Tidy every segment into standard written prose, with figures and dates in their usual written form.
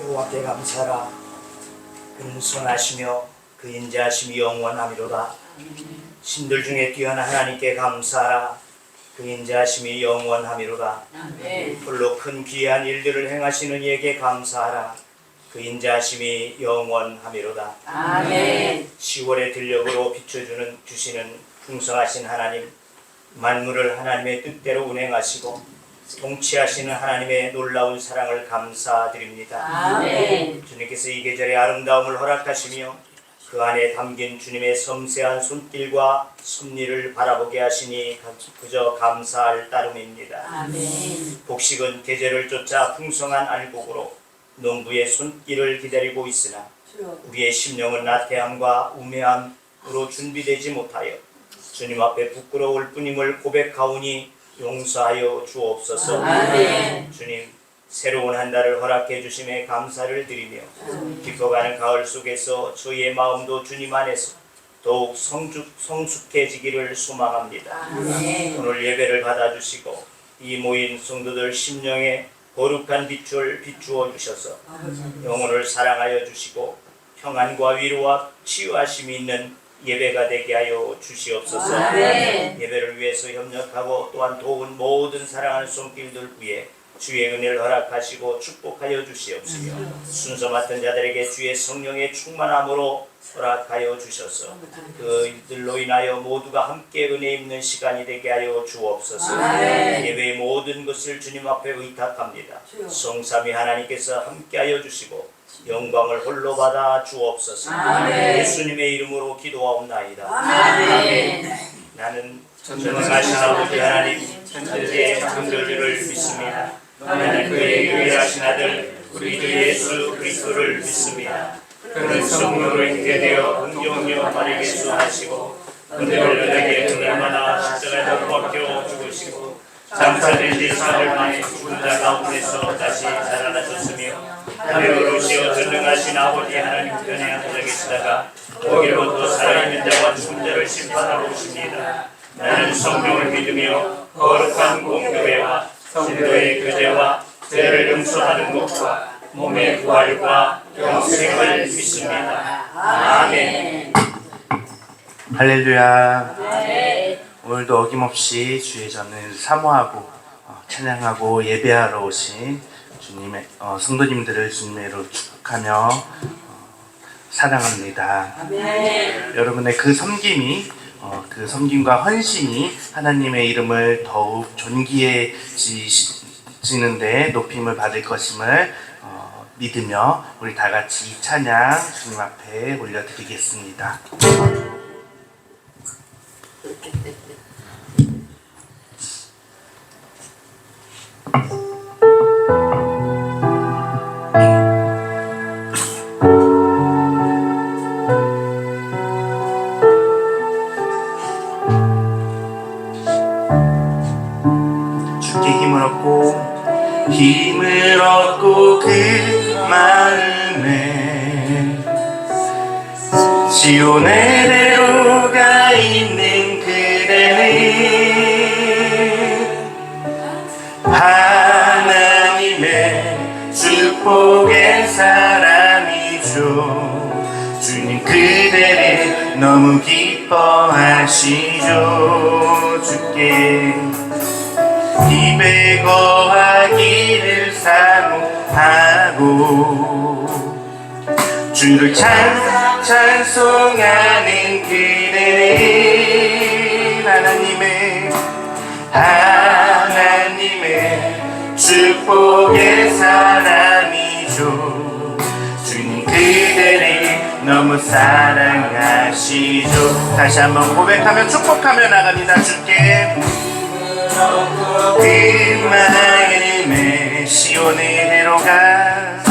여호와께 감사하라. 그는 선하시며 그 인자하심이 영원하미로다. 신들 중에 뛰어난 하나님께 감사하라. 그 인자하심이 영원하미로다. 홀로 큰 귀한 일들을 행하시는 이에게 감사하라. 그 인자하심이 영원하미로다. 아멘. 10월의 들녘으로 비춰주시는 풍성하신 하나님, 만물을 하나님의 뜻대로 운행하시고 통치하시는 하나님의 놀라운 사랑을 감사드립니다. 아멘. 주님께서 이 계절의 아름다움을 허락하시며 그 안에 담긴 주님의 섬세한 손길과 섭리를 바라보게 하시니 그저 감사할 따름입니다. 아멘. 복식은 계절을 쫓아 풍성한 알곡으로 농부의 손길을 기다리고 있으나 우리의 심령은 나태함과 우매함으로 준비되지 못하여 주님 앞에 부끄러울 뿐임을 고백하오니 용서하여 주옵소서. 아멘. 주님, 새로운 한 달을 허락해 주심에 감사를 드리며 깊어가는 가을 속에서 저희의 마음도 주님 안에서 더욱 성숙해지기를 소망합니다. 아멘. 오늘 예배를 받아주시고 이 모인 성도들 심령에 거룩한 빛을 비추어 주셔서 영혼을 사랑하여 주시고 평안과 위로와 치유하심이 있는 예배가 되게 하여 주시옵소서. 아멘. 예배를 위해서 협력하고 또한 도운 모든 사랑하는 손길들 위해 주의 은혜를 허락하시고 축복하여 주시옵시며 순서 맡은 자들에게 주의 성령의 충만함으로 허락하여 주셔서 그들로 인하여 모두가 함께 은혜 입는 시간이 되게 하여 주옵소서. 아멘. 예배의 모든 것을 주님 앞에 의탁합니다. 성삼위 하나님께서 함께하여 주시고 영광을 홀로 받아 주옵소서. 아멘. 예수님의 이름으로 기도하옵나이다. 아멘. 나는 전능하신 아버지 하나님 천지의 창조주를 믿습니다. 나는 그의 유일하신 아들 우리 주 예수 그리스도를 믿습니다. 그는 성령으로 인계되어 은종녀 마리아에서 하시고 그들을 여자에게 얼마나 십자가에 못 박혀 죽으시고 장사된 지 3일 만에 죽은 자 가운데서 다시 살아나셨으며 하늘로 오시어 전능하신 아버지 하나님 편에 앉아 계시다가 거기로부터 살아있는 자와 죽은 자를 심판하러 오십니다. 나는 성령을 믿으며 거룩한 공교회와 성도의 교제와 죄를 용서하는 것과 몸의 부활과 영생을 믿습니다. 아멘. 할렐루야. 네. 오늘도 어김없이 주의 전을 사모하고 찬양하고 예배하러 오신 주님의 성도님들을 주님의로 축복하며 사랑합니다. 아멘. 여러분의 그 섬김이 그 섬김과 헌신이 하나님의 이름을 더욱 존귀해지는데 높임을 받을 것임을 믿으며 우리 다 같이 이 찬양 주님 앞에 올려드리겠습니다. 힘을 얻고 그 마음에 시온의 대로가 있는 그대는 하나님의 축복의 사람이죠. 주님 그대를 너무 기뻐하시죠. 주께 입에 거하기를 사모하고 주를 찬송하는 그대는 하나님의 축복의 사람이죠. 주님 그대를 너무 사랑하시죠. 다시 한번 고백하며 축복하며 나갑니다. 주께 그 마음에 시온의 대로가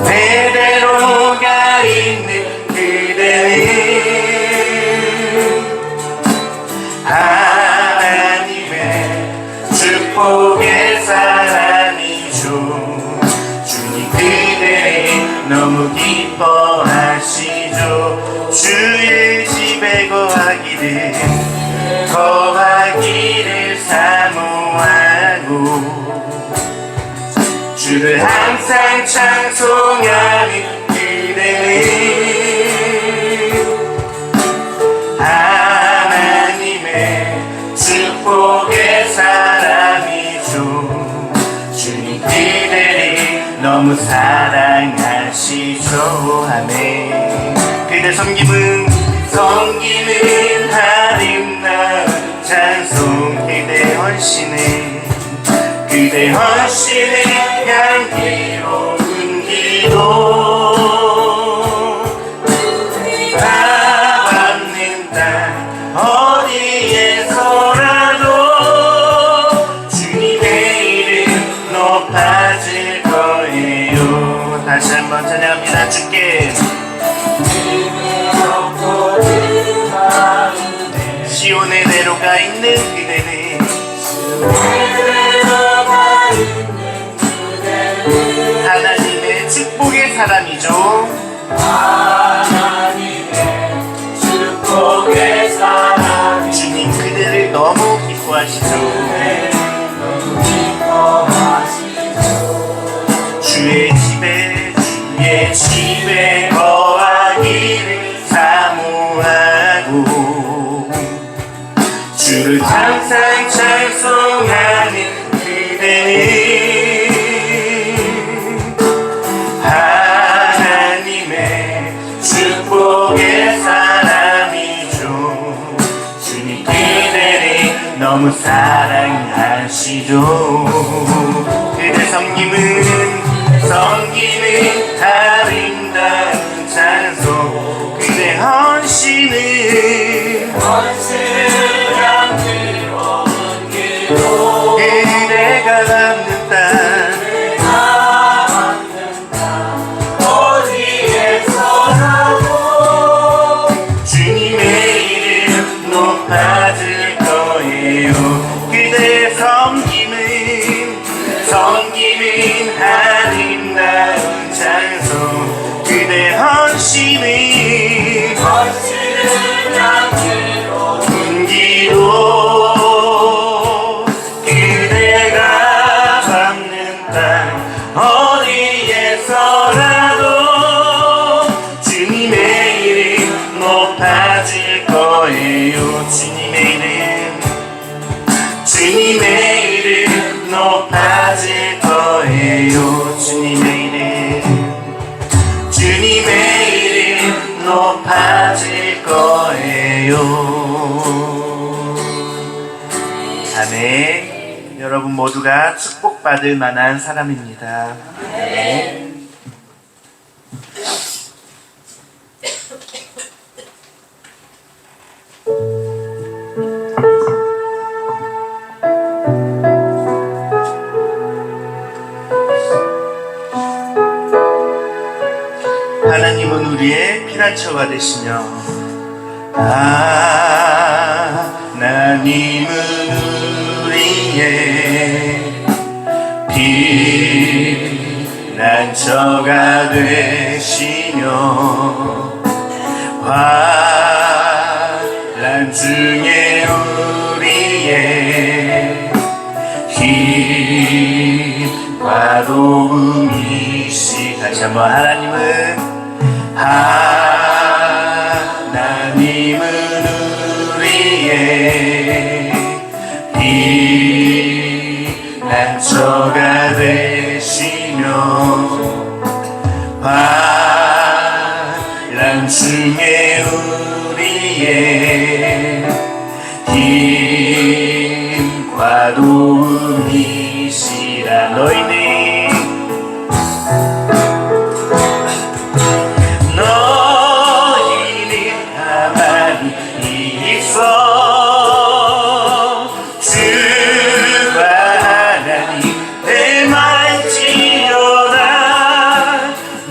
내 대로가 있는 그대는 하나님의 축복의 사람이죠. 주님 그대를 너무 기뻐하시죠. 주의 집에 거하기를 사모하고 주를 항상 찬송하는 그대는 하나님의 축복의 사람이죠. 주님 그대를 너무 사랑하시죠. 아멘. 그대 섬김은 아름다운 찬송. 그대 헌신은 향기로운 기도. 다 받는 땅 어디에서라도 주님의 이름 높아질 거예요. 다시 한번 찬양합니다. 주께 시온의 대로가 있는 그대는 하나님의 축복의 사람이죠. 주님 그대를 너무 기뻐하시죠. 주의 집에 거하기를 사모하고 주를 항상 찬송하는 그대는 하나님의 축복의 사람이죠. 주님 그대를 너무 사랑하시죠. 그대 섬김은 아름다운 찬송. 그대 헌신은 그대가 담는 땅 어디에서라도 주님의 이름 높아질 거예요. 그대 섬김은 아름다운 찬송. 그대 헌신은 향기로운 기도. 그대가 밟는 땅 어디에서라도 주님의 이름 높아질 거예요. 주님의 이름 높아질 거예요. 주님의 이름 높아질 거예요. 아멘. 여러분 모두가 축복받을 만한 사람입니다. 아멘. 하나님은 우리의 피난처가 되시며 하나님은 우리의 피난처가 되시며 환난 중에 우리의 힘과 도움이시. 다시 한번 하나님은 우리의 피난처가 되시며 환난 중에 우리의 힘과 도움이시라. 너희는 가만히 있어. 주가 하나님 대만지어다.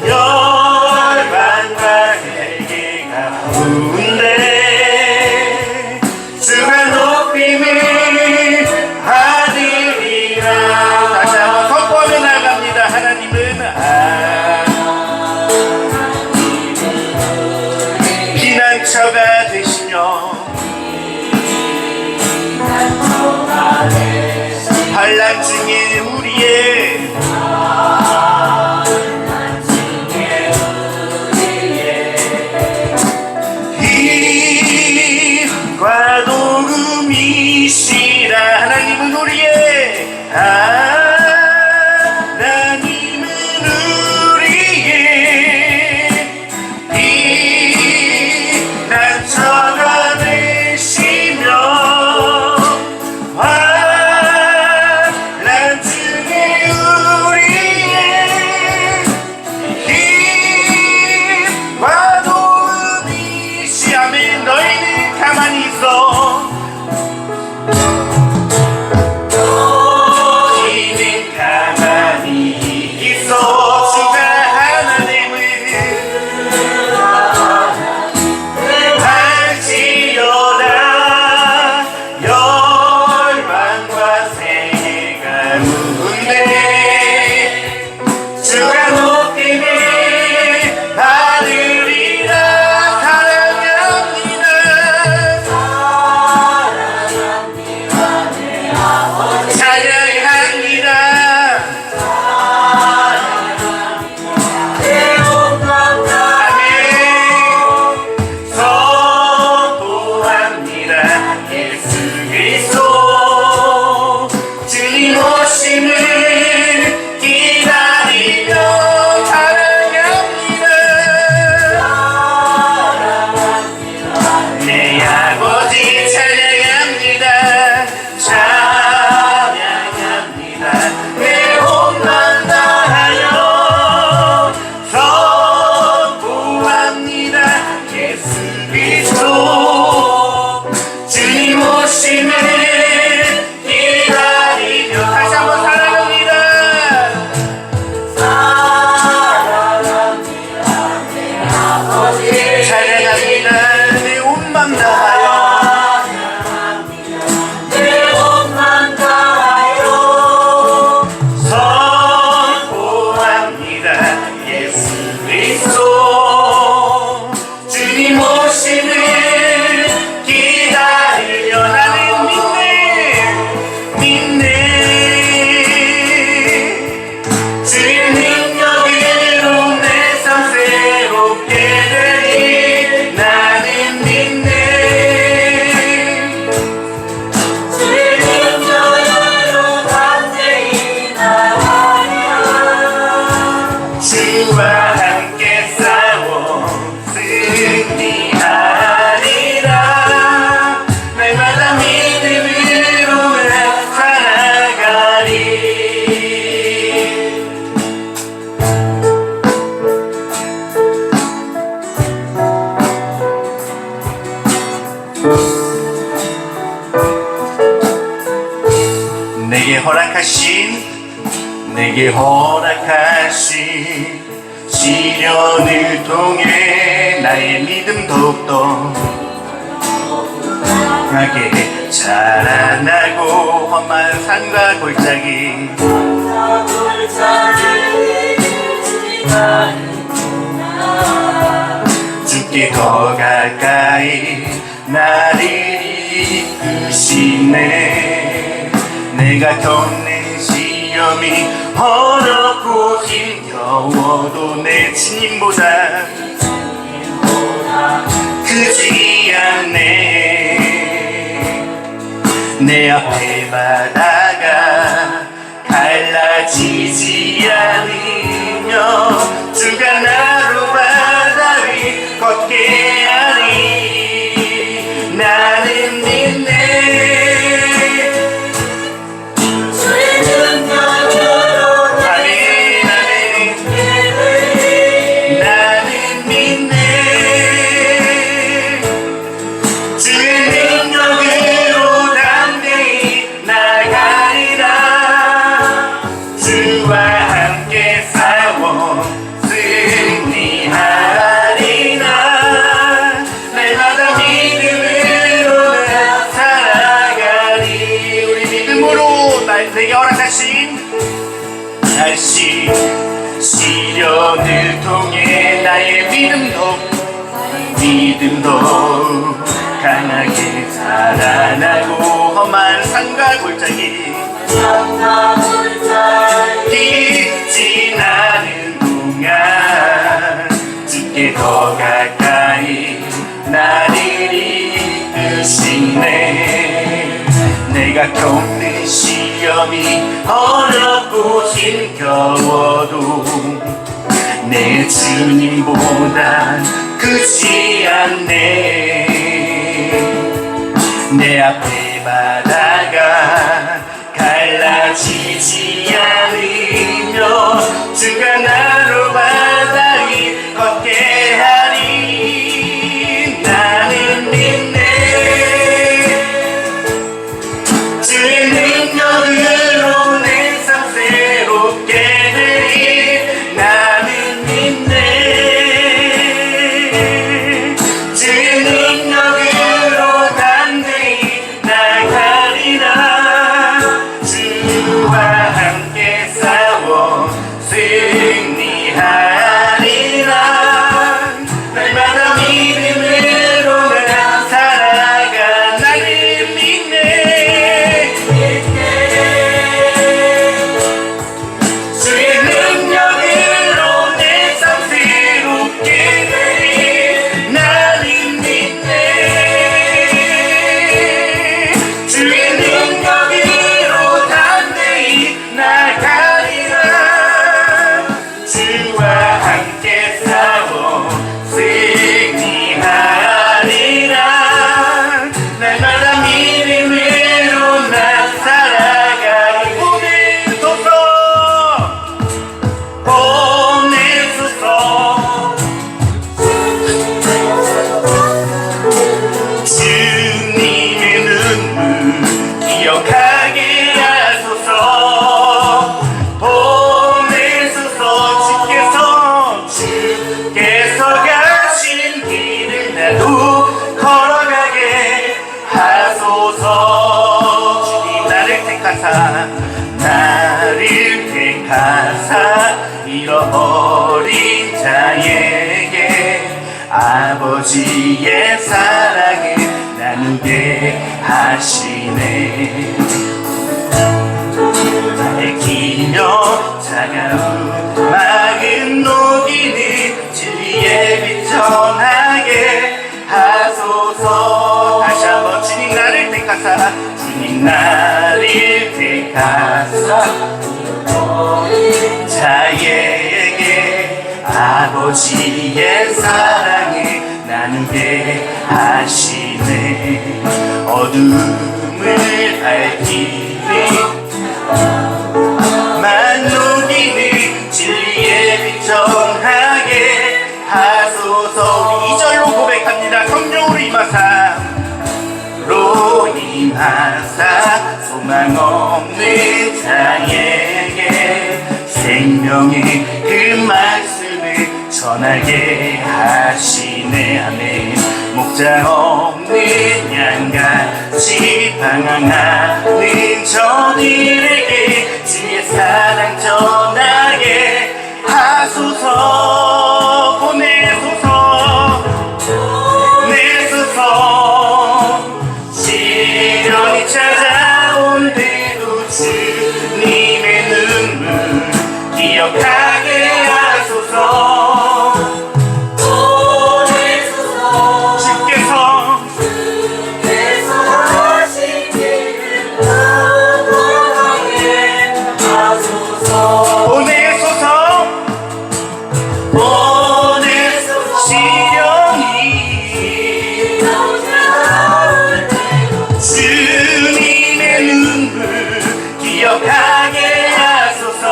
열방과 세계가 부은데 주가 높임을 받으리라. 다시 한번 선포하며 나갑니다. 하나님은 피난처가 되시며 환난 중에 우리의 빛과 도금이시라. 하나님은 우리의 하나님은 우리의 빛나처가 되시며 환란 중에 우리의 힘과 도움이시. 아멘. 너희는 가만히 있어. 너희는 가만히 있어. 주가 하나님을 할지어다. 열방과 세계가 묻네. 주가 높임을 받으리라. 사랑합니다. 찬양합니다. 아멘. 선포합니다. 예수 그리스도 주님 오심을 기다리며 사랑합니다. 내 아버지 찬양합니다. 찬양합니다. 내 혼만 다하여 선포합니다. 예수 그리스도 주님 오심을 기다리며. 다시 한번 사랑합니다. 찬양합니다. 내 온맘 다하여 선포합니다. 예수 그리스도 주님 오심을 기다리며. 나는 믿네. 주의 능력으로 내 삶 새롭게 되리. 나는 믿네. 주와 함께 싸워 승리하리라. 날마다 믿음으로 살아가리. 내게 허락하신 시련을 통해 나의 믿음 더욱더 강하게 자라나고 험한 산과 골짜기 주께 더 가까이 나를 이끄시네. 내가 겪는 시험이 어렵고 힘겨워도 내 주님보다 크지 않네. 내 앞에 바다가 갈라지지 않으며 주가 나로 바다 위 걷게 하리. 나는 믿네. 내게 허락하신 날씨 시련을 통해 나의 믿음도 강하게 자라나고 험한 산과 골짜기 잊지 시험이 어렵고 힘겨워도 내 주님보다 크지 않네. 내 앞에 바다가 갈라지지 않으며 주가 나로 바다 위 걷게 하리. 나는 믿네. 주의 능력으로 내 삶 새롭게 되리. 나는 믿네. 주의 능력으로 담대히 나가리라. 주와 함께 싸워 승리하리라. 날마다 믿음으로 나 살아가. 나는 믿네. 주의 능력으로 내 삶 새롭게 되리. 나는 믿네. 주의 능력으로 담대히 나가리라. 주와 함께 싸워 승리하리라. 날마다 믿음으로 나 살아가. 보내소서 보내소서. 주님의 눈물 기억하게 하소서. 보내소서. 주께서 가신 길을 나도 걸어가게 하소서. 주님 나를 택하사 잃어버린 자에게 아버지의 사랑을 나누게 하시네. 밝히며 차가운 마음 녹이는 진리의 빛 전하게 하소서. 다시 한번 주님 나를 택하사 주님 나를 택하사 자에게 아버지의 사랑을 나누게 하시네. 어둠을 밝히니 만녹이는 진리의 빛 전하게 하소서. 우리 2절로 고백합니다. 성령으로 임하사 소망 없는 자에게 생명의 그 말씀을 전하게 하시네. 아멘. 목자 없는 양같이 방황하는 저들에게 주의 사랑 전하게 하소서. 보내소서. 내소서. 시련이 찾아온 대도 주님의 눈물 기억하게 하소서. 주께서 하신 길을 걸어가게 하소서. 보내소서. 시련이 주님의 눈물 기억하게 하소서.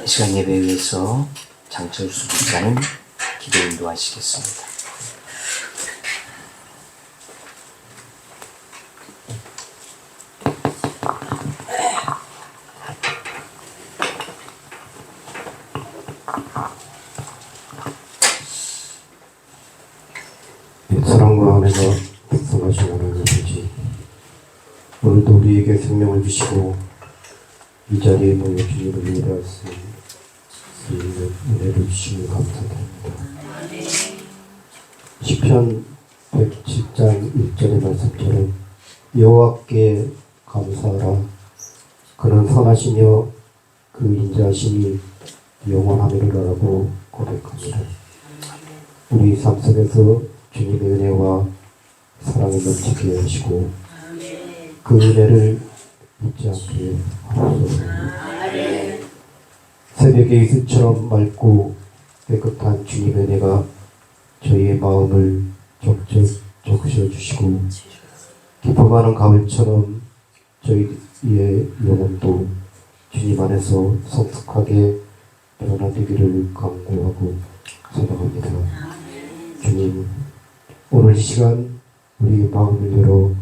시간 예배에 위해서 장철수 목사님 기도 인도하시겠습니다. 사랑과 은혜가 풍성하신 하나님 아버지, 오늘도 우리에게 생명을 주시고 이 자리에 모여 주님을 위대할 수 있는 은혜를 주시니 감사드립니다. 시편 107장 1절의 말씀처럼 여호와께 감사하라. 그는 선하시며 그 인자하심이 영원하미로라고 고백합니다. 우리 삶 속에서 주님의 은혜와 사랑이 넘치게 하시고 그 은혜를 잊지 않게 하옵소서. 새벽의 이슬처럼 맑고 깨끗한 주님의 은혜가 저희의 마음을 적적 적셔주시고 깊어가는 가을처럼 저희의 영혼도 주님 안에서 성숙하게 변화되기를 간구하고 소망합니다. 주님, 오늘 이 시간 우리 마음을 열어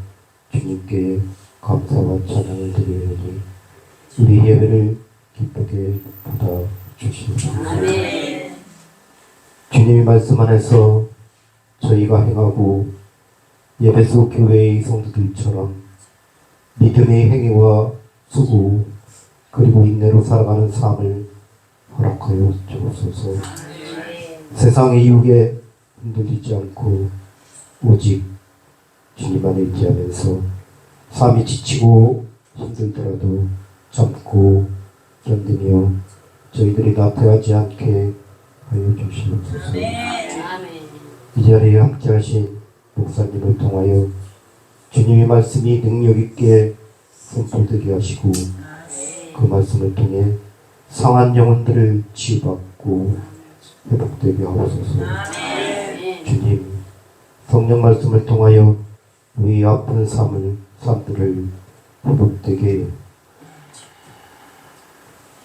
주님께 감사와 찬양을 드리니 우리 예배를 기쁘게 받아주시옵소서. 주님의 말씀 안에서 저희가 행하고 예배소 교회의 성도들처럼 믿음의 행위와 수고 그리고 인내로 살아가는 삶을 허락하여 주옵소서. 세상의 유혹에 흔들리지 않고 오직 주님 안에 의지하면서 삶이 지치고 힘들더라도 참고 견디며 저희들이 나태하지 않게 하여 주시옵소서. 이 자리에 함께하신 목사님을 통하여 주님의 말씀이 능력 있게 선포되게 하시고 그 말씀을 통해 상한 영혼들을 치유받고 회복되게 하옵소서. 주님, 성령 말씀을 통하여 우리 아픈 삶들을 회복되게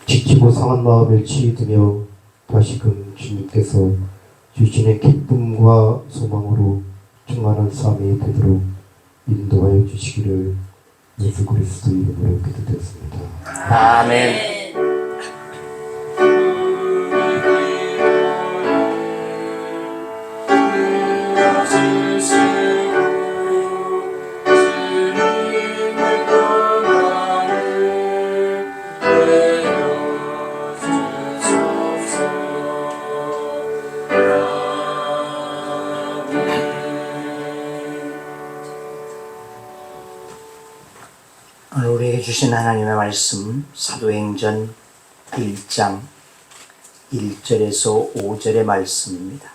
지치고 상한 마음을 치유되며 다시금 주님께서 주시는 기쁨과 소망으로 충만한 삶이 되도록 인도하여 주시기를 예수 그리스도 이름으로 기도드렸습니다. 아멘. 오늘 우리에게 주신 하나님의 말씀 사도행전 1장 1절에서 5절의 말씀입니다.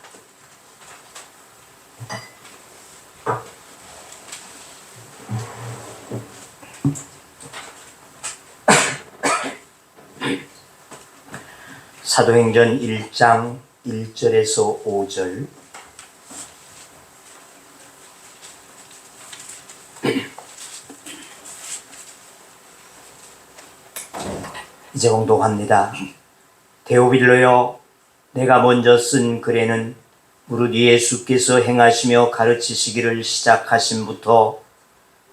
사도행전 1장 1절에서 5절. 이제 공독합니다. 데오빌로여, 내가 먼저 쓴 글에는 무릇 예수께서 행하시며 가르치시기를 시작하심부터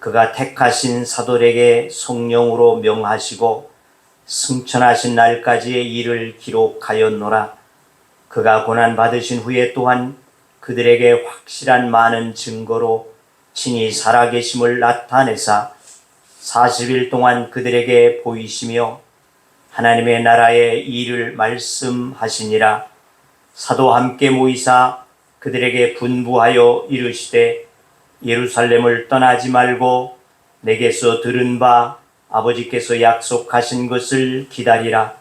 그가 택하신 사도에게 성령으로 명하시고 승천하신 날까지의 일을 기록하였노라. 그가 고난받으신 후에 또한 그들에게 확실한 많은 증거로 친히 살아계심을 나타내사 40일 동안 그들에게 보이시며 하나님의 나라의 일을 말씀하시니라. 사도 함께 모이사 그들에게 분부하여 이르시되 예루살렘을 떠나지 말고 내게서 들은 바 아버지께서 약속하신 것을 기다리라.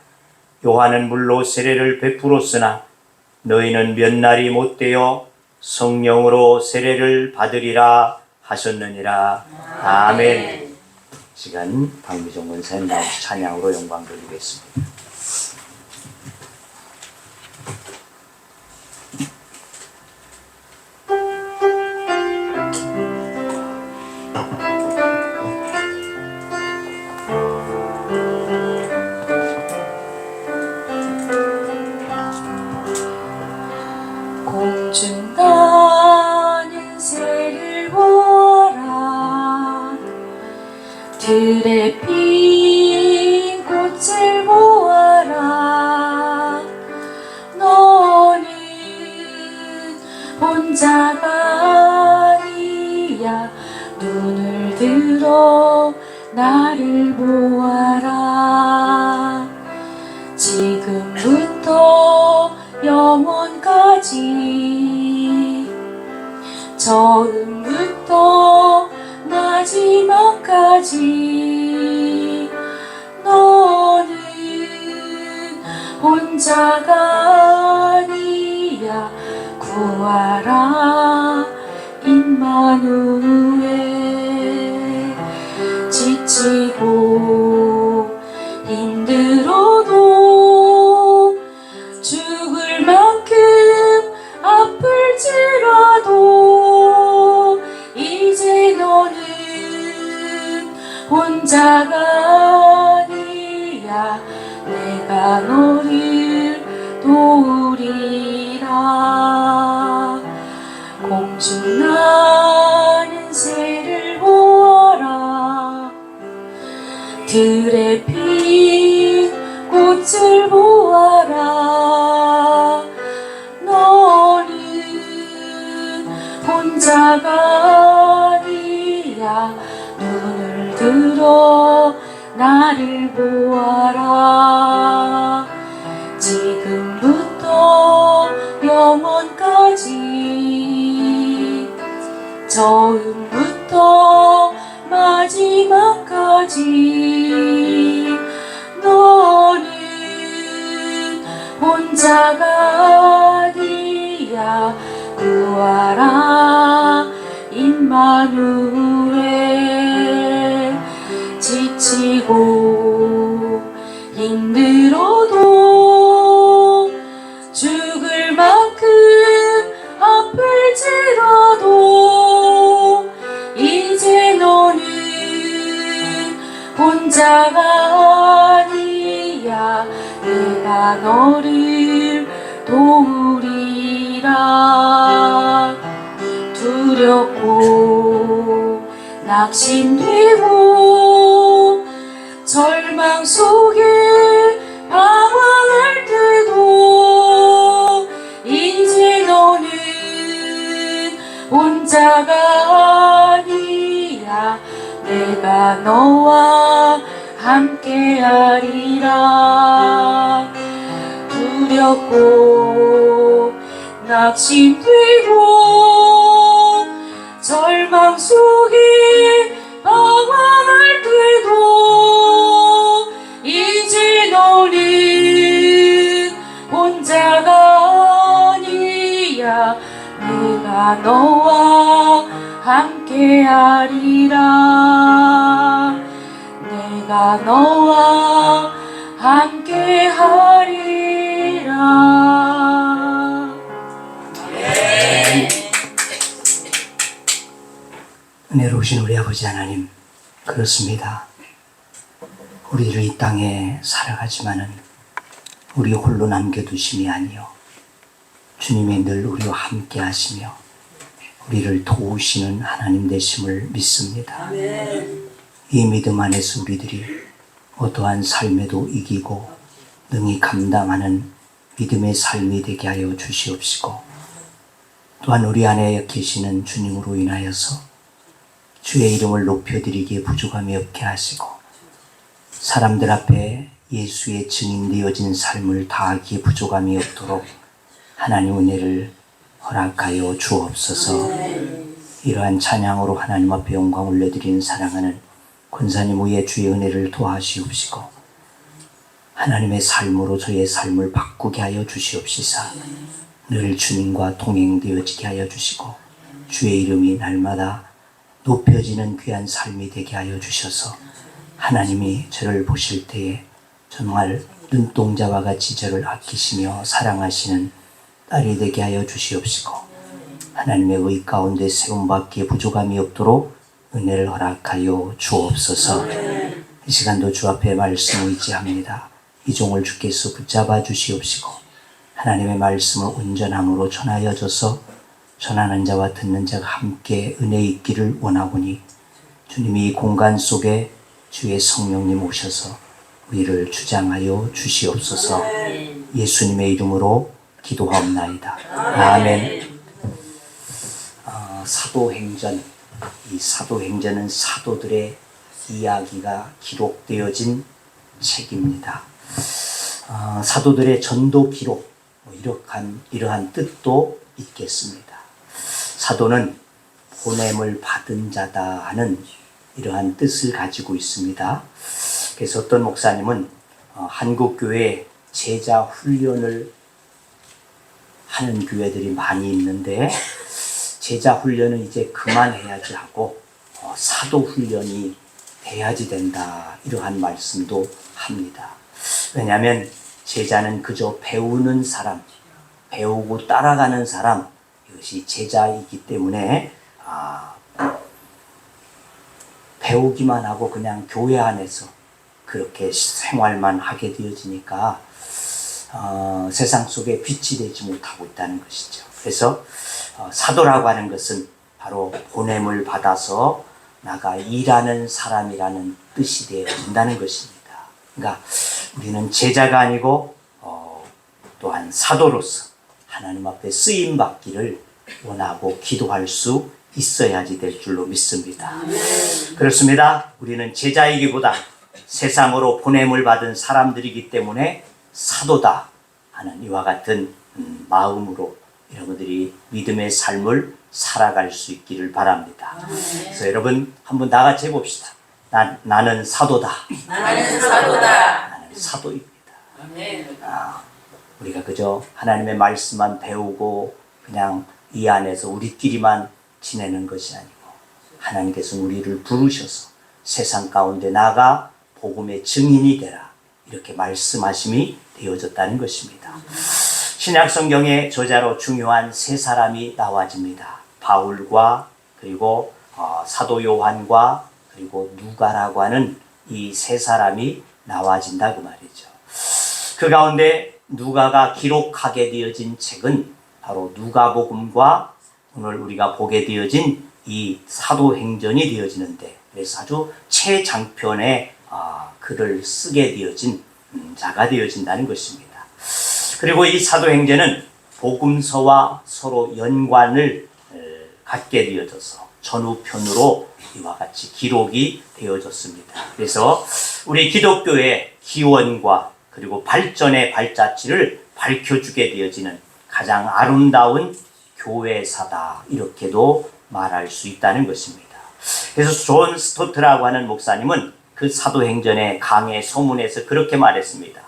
요한은 물로 세례를 베풀었으나 너희는 몇 날이 못되어 성령으로 세례를 받으리라 하셨느니라. 아멘. 시간 박미정 권사님 나오시 찬양으로 영광 돌리겠습니다. 들에 핀 꽃을 보아라. 너는 혼자가 아니야. 눈을 들어 나를 보아라. 지금부터 영원까지, 처음부터 마지막까지 너는 혼자가 아니야. 구하라 임마누엘. 지치고 힘들어도 죽을 만큼 아플지라도 이제 너는 혼자가 아니야. 내가 너를 도우리라. 공중나는 새를 보아라. 들에 핀 꽃을 보아라. 너는 혼자가 아니야. 눈을 들어 나를 보아라. 지금부터 영원까지, 처음부터 마지막까지 너는 혼자가 아니야. 구하라 임마누엘. 지치고 힘들어도 죽을 만큼 아플지라도 이제 너는 혼자가 아니야. 내가 너를 도우리라. 두렵고 낙심되고 절망 속에 방황할 때도 이제 너는 혼자가 아니야. 내가 너와 함께하리라. 두렵고 낙심되고 절망 속에 방황할 때도 이제 너는 혼자가 아니야. 내가 너와 함께하리라. 내가 너와 함께하리라. 은혜로우신 우리 아버지 하나님, 그렇습니다. 우리를 이 땅에 살아가지만은 우리 홀로 남겨두심이 아니요, 주님이 늘 우리와 함께 하시며 우리를 도우시는 하나님 되심을 믿습니다. 이 믿음 안에서 우리들이 어떠한 삶에도 이기고 능히 감당하는 믿음의 삶이 되게 하여 주시옵시고, 또한 우리 안에 계시는 주님으로 인하여서 주의 이름을 높여드리기에 부족함이 없게 하시고 사람들 앞에 예수의 증인되어진 삶을 다하기에 부족함이 없도록 하나님 은혜를 허락하여 주옵소서. 이러한 찬양으로 하나님 앞에 영광 올려드리는 사랑하는 권사님 위에 주의 은혜를 도와주시옵시고 하나님의 삶으로 저의 삶을 바꾸게 하여 주시옵시사 늘 주님과 동행되어지게 하여 주시고 주의 이름이 날마다 높여지는 귀한 삶이 되게 하여 주셔서 하나님이 저를 보실 때에 정말 눈동자와 같이 저를 아끼시며 사랑하시는 딸이 되게 하여 주시옵시고 하나님의 의 가운데 세움받기에 부족함이 없도록 은혜를 허락하여 주옵소서. 이 시간도 주 앞에 말씀 의지합니다. 이 종을 주께서 붙잡아 주시옵시고 하나님의 말씀을 온전함으로 전하여져서 전하는 자와 듣는 자가 함께 은혜 있기를 원하오니 주님이 이 공간 속에 주의 성령님 오셔서 우리를 주장하여 주시옵소서. 예수님의 이름으로 기도하옵나이다. 아멘. 사도행전, 이 사도행전은 사도들의 이야기가 기록되어진 책입니다. 사도들의 전도 기록, 이러한 뜻도 있겠습니다. 사도는 보냄을 받은 자다 하는 이러한 뜻을 가지고 있습니다. 그래서 어떤 목사님은 한국교회에 제자 훈련을 하는 교회들이 많이 있는데 제자 훈련은 이제 그만해야지 하고 사도 훈련이 돼야지 된다, 이러한 말씀도 합니다. 왜냐하면 제자는 그저 배우는 사람, 배우고 따라가는 사람, 이것이 제자이기 때문에 배우기만 하고 그냥 교회 안에서 그렇게 생활만 하게 되어지니까 세상 속에 빛이 되지 못하고 있다는 것이죠. 그래서 사도라고 하는 것은 바로 보냄을 받아서 나가 일하는 사람이라는 뜻이 되어진다는 것입니다. 그러니까 우리는 제자가 아니고 또한 사도로서 하나님 앞에 쓰임 받기를 원하고 기도할 수 있어야지 될 줄로 믿습니다. 그렇습니다. 우리는 제자이기보다 세상으로 보냄을 받은 사람들이기 때문에 사도다 하는 이와 같은 마음으로 여러분들이 믿음의 삶을 살아갈 수 있기를 바랍니다. 그래서 여러분 한번 다 같이 해봅시다. 나는 사도다. 나는 사도다. 나는 사도입니다. 우리가 그저 하나님의 말씀만 배우고 그냥 이 안에서 우리끼리만 지내는 것이 아니고 하나님께서 우리를 부르셔서 세상 가운데 나가 복음의 증인이 되라, 이렇게 말씀하심이 되어졌다는 것입니다. 신약 성경의 저자로 중요한 세 사람이 나와집니다. 바울과 그리고 사도 요한과 그리고 누가라고 하는 이 세 사람이 나와진다 그 말이죠. 그 가운데 누가가 기록하게 되어진 책은 바로 누가복음과 오늘 우리가 보게 되어진 이 사도행전이 되어지는데, 그래서 아주 최장편의 글을 쓰게 되어진 자가 되어진다는 것입니다. 그리고 이 사도행전은 복음서와 서로 연관을 갖게 되어져서 전후편으로 이와 같이 기록이 되어졌습니다. 그래서 우리 기독교의 기원과 그리고 발전의 발자취를 밝혀주게 되어지는 가장 아름다운 교회사다, 이렇게도 말할 수 있다는 것입니다. 그래서 존 스토트라고 하는 목사님은 그 사도행전의 강해 소문에서 그렇게 말했습니다.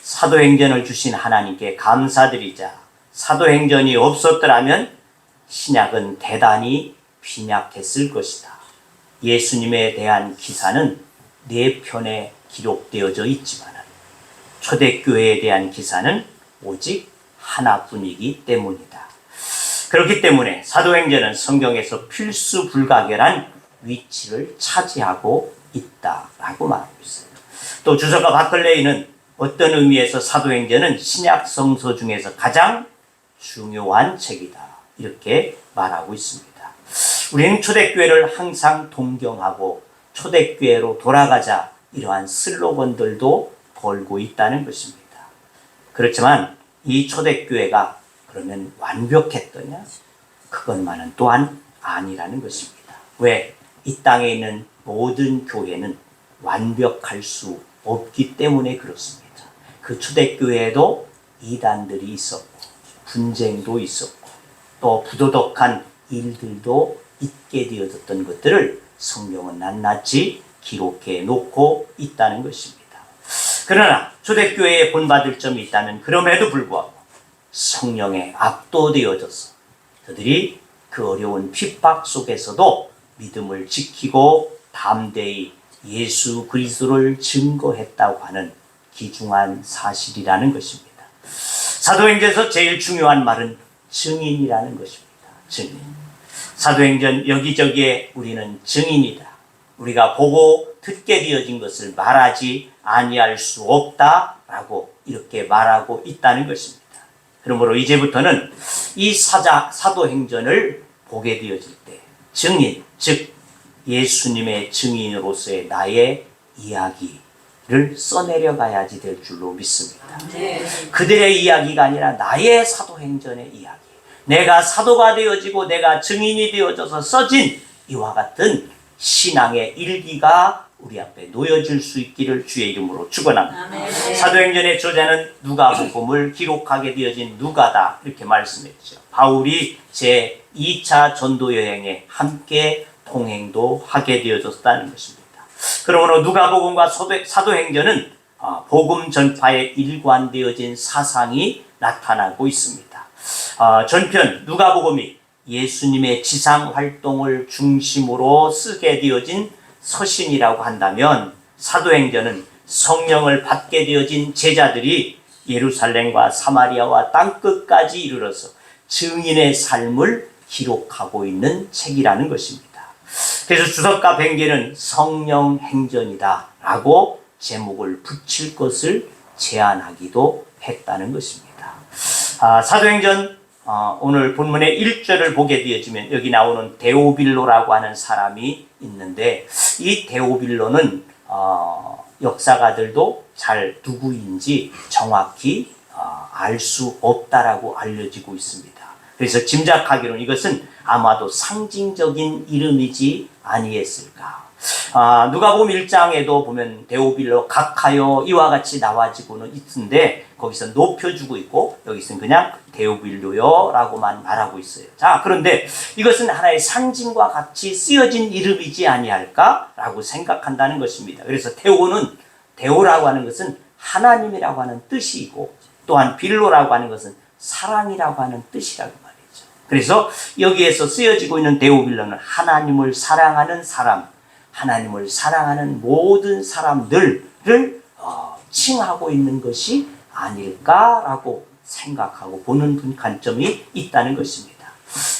사도행전을 주신 하나님께 감사드리자. 사도행전이 없었더라면 신약은 대단히 빈약했을 것이다. 예수님에 대한 기사는 4편에 기록되어져 있지만 초대교회에 대한 기사는 오직 하나뿐이기 때문이다. 그렇기 때문에 사도행전은 성경에서 필수 불가결한 위치를 차지하고 있다라고 말하고 있어요. 또 주석가 바클레이는 어떤 의미에서 사도행전은 신약 성서 중에서 가장 중요한 책이다, 이렇게 말하고 있습니다. 우리는 초대교회를 항상 동경하고 초대교회로 돌아가자, 이러한 슬로건들도 걸고 있다는 것입니다. 그렇지만 이 초대교회가 그러면 완벽했더냐? 그것만은 또한 아니라는 것입니다. 왜? 이 땅에 있는 모든 교회는 완벽할 수 없기 때문에 그렇습니다. 그 초대교회에도 이단들이 있었고 분쟁도 있었고 또 부도덕한 일들도 있게 되어졌던 것들을 성경은 낱낱이 기록해 놓고 있다는 것입니다. 그러나 초대교회에 본받을 점이 있다면 그럼에도 불구하고 성령에 압도되어져서 그들이 그 어려운 핍박 속에서도 믿음을 지키고 담대히 예수 그리스도를 증거했다고 하는 귀중한 사실이라는 것입니다. 사도행전에서 제일 중요한 말은 증인이라는 것입니다. 증인. 사도행전 여기저기에 우리는 증인이다. 우리가 보고 듣게 되어진 것을 말하지 아니할 수 없다라고 이렇게 말하고 있다는 것입니다. 그러므로 이제부터는 이 사도행전을 보게 되어질 때 증인, 즉 예수님의 증인으로서의 나의 이야기를 써내려가야지 될 줄로 믿습니다. 그들의 이야기가 아니라 나의 사도행전의 이야기, 내가 사도가 되어지고 내가 증인이 되어져서 써진 이와 같은 신앙의 일기가 우리 앞에 놓여질 수 있기를 주의 이름으로 축원합니다. 사도행전의 저자는 누가복음을 기록하게 되어진 누가다 이렇게 말씀했죠. 바울이 제 2차 전도 여행에 함께 동행도 하게 되어졌다는 것입니다. 그러므로 누가복음과 사도행전은 복음 전파에 일관되어진 사상이 나타나고 있습니다. 전편 누가복음이 예수님의 지상 활동을 중심으로 쓰게 되어진 서신이라고 한다면, 사도행전은 성령을 받게 되어진 제자들이 예루살렘과 사마리아와 땅끝까지 이르러서 증인의 삶을 기록하고 있는 책이라는 것입니다. 그래서 주석가 뱅게는 성령 행전이다 라고 제목을 붙일 것을 제안하기도 했다는 것입니다. 사도행전 오늘 본문의 1절을 보게 되어지면 여기 나오는 데오빌로라고 하는 사람이 있는데, 이 데오빌로는 역사가들도 잘 누구인지 정확히 알 수 없다라고 알려지고 있습니다. 그래서 짐작하기로는 이것은 아마도 상징적인 이름이지 아니했을까. 누가복음 1장에도 보면 데오빌로 각하여 이와 같이 나와지고는 있는데, 거기서 높여주고 있고 여기서는 그냥 데오빌로요 라고만 말하고 있어요. 자, 그런데 이것은 하나의 상징과 같이 쓰여진 이름이지 아니할까 라고 생각한다는 것입니다. 그래서 데오라고 하는 것은 하나님이라고 하는 뜻이고, 또한 빌로라고 하는 것은 사랑이라고 하는 뜻이라고 말이죠. 그래서 여기에서 쓰여지고 있는 데오빌로는 하나님을 사랑하는 사람, 하나님을 사랑하는 모든 사람들을 칭하고 있는 것이 아닐까라고 생각하고 보는 관점이 있다는 것입니다.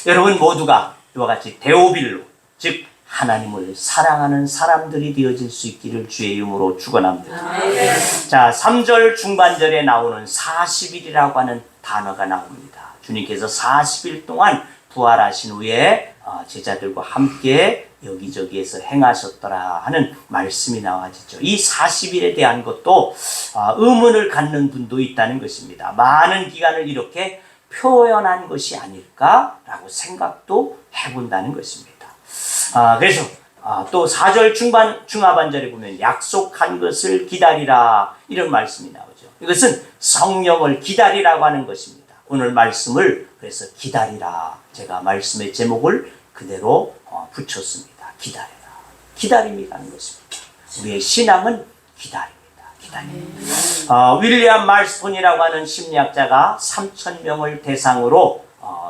여러분 모두가 이와 같이 데오빌로, 즉 하나님을 사랑하는 사람들이 되어질 수 있기를 주의 이름으로 축원합니다. 자, 3절 중반절에 나오는 40일이라고 하는 단어가 나옵니다. 주님께서 40일 동안 부활하신 후에 제자들과 함께 여기저기에서 행하셨더라 하는 말씀이 나와지죠. 이 40일에 대한 것도 의문을 갖는 분도 있다는 것입니다. 많은 기간을 이렇게 표현한 것이 아닐까라고 생각도 해본다는 것입니다. 그래서 또 4절 중하반절에 보면 약속한 것을 기다리라 이런 말씀이 나오죠. 이것은 성령을 기다리라고 하는 것입니다. 오늘 말씀을 그래서 기다리라, 제가 말씀의 제목을 그대로 붙였습니다. 기다려라. 기다림이라는 것입니다. 우리의 신앙은 기다립니다. 윌리엄 말스톤이라고 하는 심리학자가 3,000명을 대상으로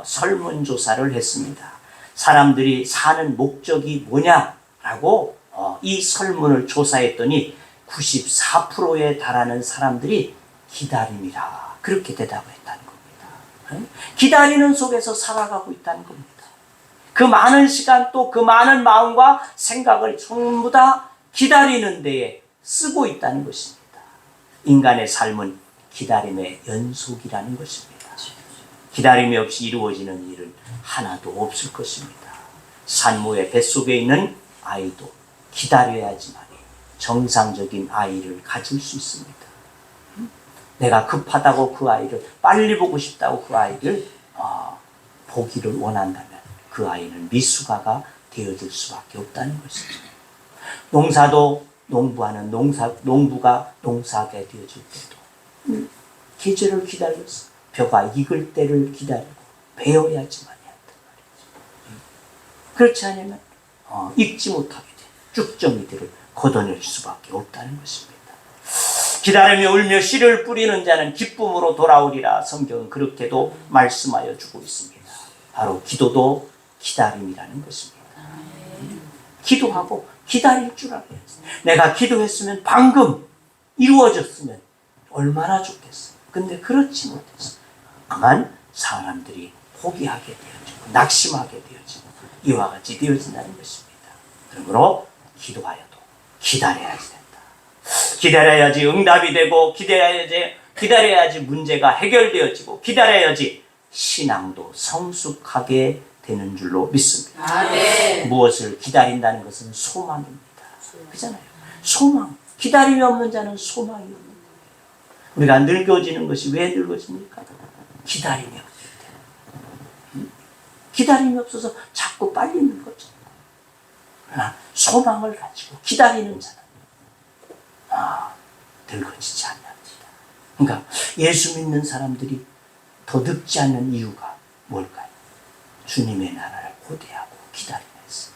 설문조사를 했습니다. 사람들이 사는 목적이 뭐냐라고 이 설문을 조사했더니 94%에 달하는 사람들이 기다림이라 그렇게 대답했다는 겁니다. 기다리는 속에서 살아가고 있다는 겁니다. 그 많은 시간 또 그 많은 마음과 생각을 전부 다 기다리는 데에 쓰고 있다는 것입니다. 인간의 삶은 기다림의 연속이라는 것입니다. 기다림이 없이 이루어지는 일은 하나도 없을 것입니다. 산모의 뱃속에 있는 아이도 기다려야지만 정상적인 아이를 가질 수 있습니다. 내가 급하다고 그 아이를 빨리 보고 싶다고 그 아이를 보기를 원한다면 그 아이는 미숙아가 되어질 수밖에 없다는 것이죠. 농사도 농부하는 농부가 농사하게 되어질 때도 계절을 기다려서 벼가 익을 때를 기다리고 베어야지만 한단 말이죠. 그렇지 않으면 익지 못하게 돼 쭉정이들을 걷어낼 수밖에 없다는 것입니다. 기다리며 울며 씨를 뿌리는 자는 기쁨으로 돌아오리라, 성경은 그렇게도 말씀하여 주고 있습니다. 바로 기도도 기다림이라는 것입니다. 기도하고 기다릴 줄 알아야지. 내가 기도했으면 방금 이루어졌으면 얼마나 좋겠어. 근데 그렇지 못해서 강한 사람들이 포기하게 되어지고 낙심하게 되어지고 이와 같이 되어진다는 것입니다. 그러므로 기도하여도 기다려야지 된다. 기다려야지 응답이 되고 기다려야지 문제가 해결되어지고 기다려야지 신앙도 성숙하게 되는 줄로 믿습니다. 아멘. 무엇을 기다린다는 것은 소망입니다. 그렇잖아요. 소망. 기다림이 없는 자는 소망이 없는 거예요. 우리가 늙어지는 것이 왜 늙어집니까? 기다림이 없을 때. 기다림이 없어서 자꾸 빨리 늙어져. 그러나 소망을 가지고 기다리는 자는 늙어지지 않는다. 그러니까 예수 믿는 사람들이 더 늙지 않는 이유가 뭘까요? 주님의 나라를 고대하고 기다리면서.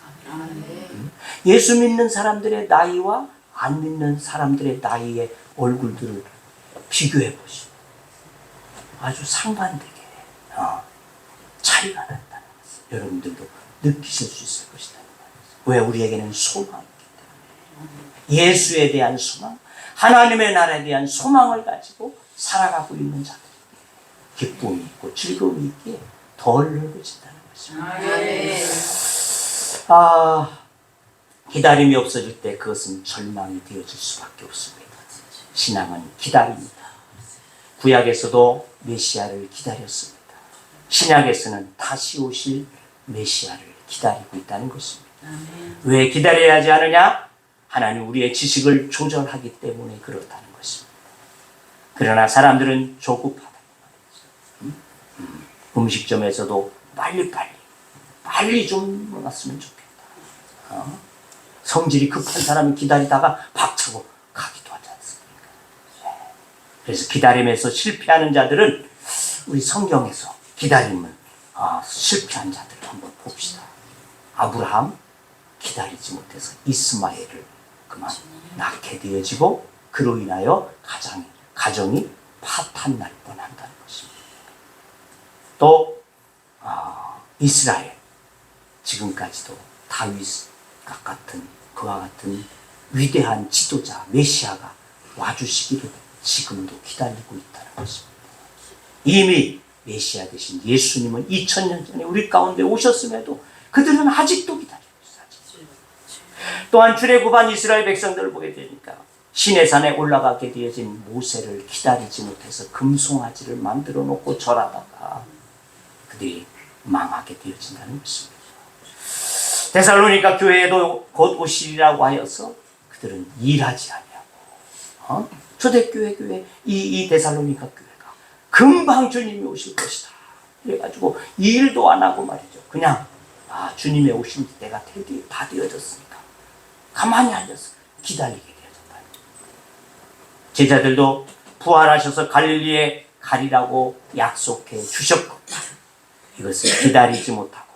예수 믿는 사람들의 나이와 안 믿는 사람들의 나이의 얼굴들을 비교해 보시면 아주 상반되게 차이가 난다는 것을 여러분들도 느끼실 수 있을 것이다. 왜? 우리에게는 소망이 있기 때문에. 예수에 대한 소망, 하나님의 나라에 대한 소망을 가지고 살아가고 있는 자들이 기쁨이 있고 즐거움이 있기에 덜 늙어진다는 것입니다. 기다림이 없어질 때 그것은 절망이 되어질 수밖에 없습니다. 신앙은 기다립니다. 구약에서도 메시아를 기다렸습니다. 신약에서는 다시 오실 메시아를 기다리고 있다는 것입니다. 왜 기다려야 하지 않느냐? 하나님 우리의 지식을 조절하기 때문에 그렇다는 것입니다. 그러나 사람들은 조급하다. 음식점에서도 빨리 좀 왔으면 좋겠다. 성질이 급한 사람이 기다리다가 박차고 가기도 하지 않습니까? 그래서 기다림에서 실패하는 자들은 우리 성경에서 기다림을 실패한 자들을 한번 봅시다. 아브라함 기다리지 못해서 이스마엘을 그만 낳게 되어지고 그로 인하여 가정이 파탄날 뻔한다는 것입니다. 또 이스라엘 지금까지도 다윗과 같은 그와 같은 위대한 지도자 메시아가 와주시기를 지금도 기다리고 있다는 것입니다. 이미 메시아 되신 예수님은 2000년 전에 우리 가운데 오셨음에도 그들은 아직도 기다리고 있어요. 또한 출애굽한 이스라엘 백성들을 보게 되니까 시내산에 올라가게 되어진 모세를 기다리지 못해서 금송아지를 만들어 놓고 절하다가 그들이 망하게 되어진다는 것입니다. 데살로니가 교회에도 곧 오시리라고 하여서 그들은 일하지 아니하고 초대교회 이 데살로니가 교회가 금방 주님이 오실 것이다. 그래가지고 일도 안 하고 말이죠. 그냥 주님의 오신 때가 다 되어졌으니까 가만히 앉아서 기다리게 되어졌다. 제자들도 부활하셔서 갈릴리에 가리라고 약속해 주셨고 이것을 기다리지 못하고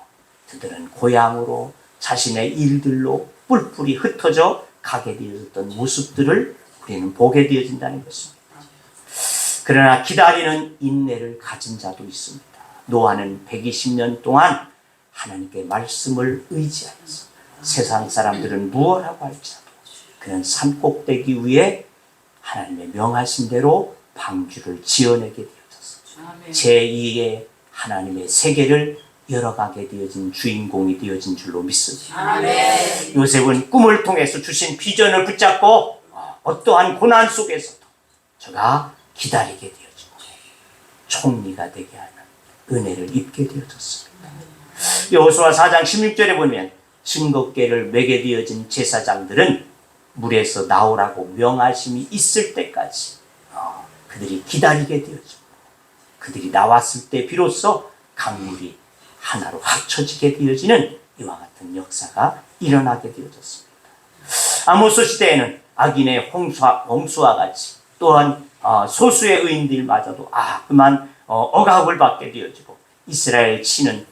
그들은 고향으로 자신의 일들로 뿔뿔이 흩어져 가게 되어졌던 모습들을 우리는 보게 되어진다는 것입니다. 그러나 기다리는 인내를 가진 자도 있습니다. 노아는 120년 동안 하나님께 말씀을 의지하여서 세상 사람들은 무엇하고 할지라도 그는 산꼭대기 위에 하나님의 명하신 대로 방주를 지어내게 되어졌습니다. 제2의 하나님의 세계를 열어가게 되어진 주인공이 되어진 줄로 믿습니다. 아멘. 요셉은 꿈을 통해서 주신 비전을 붙잡고 어떠한 고난 속에서도 저가 기다리게 되어지고 총리가 되게 하는 은혜를 입게 되어졌습니다. 여호수아 4장 16절에 보면 증거궤를 매게 되어진 제사장들은 물에서 나오라고 명하심이 있을 때까지 그들이 기다리게 되어지고 그들이 나왔을 때 비로소 강물이 하나로 합쳐지게 되어지는 이와 같은 역사가 일어나게 되어졌습니다. 아모스 시대에는 악인의 홍수와 같이 또한 소수의 의인들마저도 그만 억압을 받게 되어지고 이스라엘 치는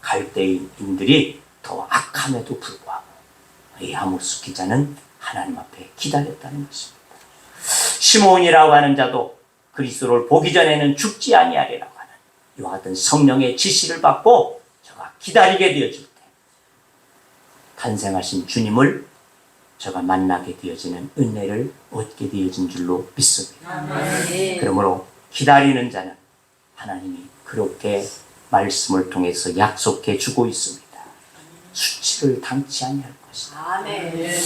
갈대인들이 더 악함에도 불구하고 이 아모스 기자는 하나님 앞에 기다렸다는 것입니다. 시몬이라고 하는 자도 그리스도를 보기 전에는 죽지 아니하리라고 하는 이와 같은 성령의 지시를 받고 저가 기다리게 되어질 때 탄생하신 주님을 저가 만나게 되어지는 은혜를 얻게 되어진 줄로 믿습니다. 그러므로 기다리는 자는 하나님이 그렇게 말씀을 통해서 약속해 주고 있습니다. 수치를 당치 아니할 것이다. 아멘.